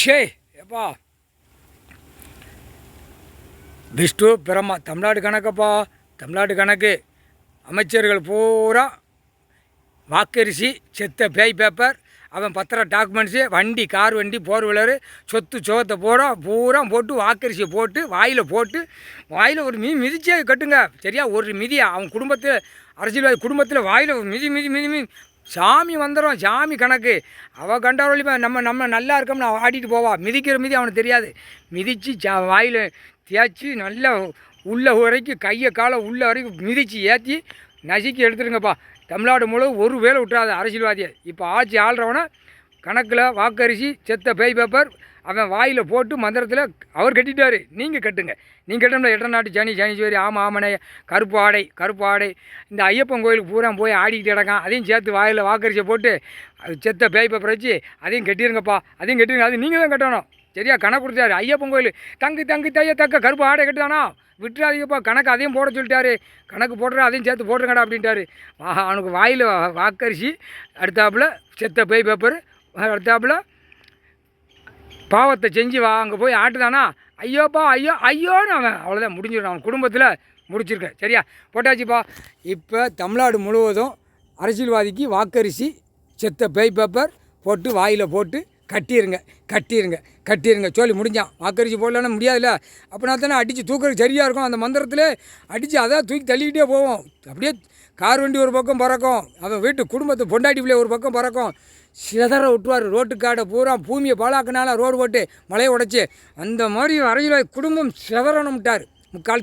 ஷே எப்பா விஷ்ணு பிரம்மா தமிழ்நாடு கணக்கப்பா. தமிழ்நாடு கணக்கு அமைச்சர்கள் பூரா வாக்கரிசி செத்த பேய் பேப்பர் அவன் பத்திர டாக்குமெண்ட்ஸு வண்டி கார் வண்டி போர் வீலரு சொத்து சோத்தை பூரா போட்டு வாக்கரிசியை போட்டு வாயில் ஒரு மிதிச்சே கட்டுங்க சரியா. ஒரு மிதியா அவன் குடும்பத்தில் அரசியல்வாதி குடும்பத்தில் வாயில் மிதி மிதி மிதி மிதி சாமி வந்துடும். சாமி கணக்கு அவள் கண்டவழி நம்ம நல்லா இருக்கோம்னு ஆடிட்டு போவா. மிதிக்கிற மிதி அவனுக்கு தெரியாது. மிதித்து வாயில் தேய்ச்சி நல்லா உள்ள வரைக்கும் கையை காலை உள்ள வரைக்கும் மிதித்து ஏற்றி நசுக்கி எடுத்துருங்கப்பா. தமிழ்நாடு முழுவதும் ஒரு வேலை விட்டுறாது அரசியல்வாதியை. இப்போ ஆட்சி ஆள்றவனை கணக்கில் வாக்கரிசி செத்த பேய் பேப்பர் அவன் வாயில் போட்டு மந்திரத்தில் அவர் கட்டிட்டார். நீங்கள் கட்டுங்க. நீங்கள் கட்டணும்ல எட்ட நாட்டு சனீஸ்வரி ஆமாம் கருப்பு ஆடை இந்த ஐயப்பன் கோயிலுக்கு பூரா போய் ஆடிக்கிட்டு கிடக்கான். அதையும் சேர்த்து வாயில் வாக்கரிசியை போட்டு செத்த பேய் பேப்பர் வச்சு அதையும் கட்டிடுங்கப்பா. அதையும் கட்டிடுங்க. அது நீங்கள் தான் கட்டணும் சரியா. கணக்கு கொடுத்தாரு ஐயப்பன் கோயில் தங்கு தைய தக்க கருப்பு ஆடை கட்டுதானா விட்டுறாதீங்கப்பா. கணக்கு அதையும் போட சொல்லிட்டாரு. கணக்கு போடுற அதையும் சேர்த்து போட்டுருங்கடா அப்படின்ட்டாரு. அவனுக்கு வாயில் வாக்கரிசி அடுத்தாப்புல செத்த பேய் பேப்பர் அடுத்தாப்புல பாவத்தை செஞ்சு அங்கே போய் ஆட்டுதானா ஐயோப்பா ஐயோன்னு அவன் அவ்வளோதான் முடிஞ்சிடும். அவன் குடும்பத்தில் முடிச்சிருக்கேன் சரியா. போட்டாச்சுப்பா. இப்போ தமிழ்நாடு முழுவதும் அரசியல்வாதிக்கு வாக்கரிசி செத்த பேய் பேப்பர் போட்டு வாயில் போட்டு கட்டிடுங்க சொல்லி முடிஞ்சான். வாக்கரிசி போடலன்னா முடியாதுல்ல. அப்படின்னா தானே அடித்து தூக்குறதுக்கு சரியாக இருக்கும். அந்த மந்திரத்தில் அடித்து அதான் தூக்கி தள்ளிக்கிட்டே போவோம். அப்படியே கார் வண்டி ஒரு பக்கம் பறக்கும். அவன் வீட்டு குடும்பத்தை பொண்டாட்டி பிள்ளை ஒரு பக்கம் பறக்கும். சிதற விட்டுவார். ரோட்டுக்காடை பூரா பூமியை பாழாக்கினால ரோடு போட்டு மலையை உடைச்சி அந்த மாதிரி அரசியல்வாதி குடும்பம் சிதறணும்ட்டார் முக்கால்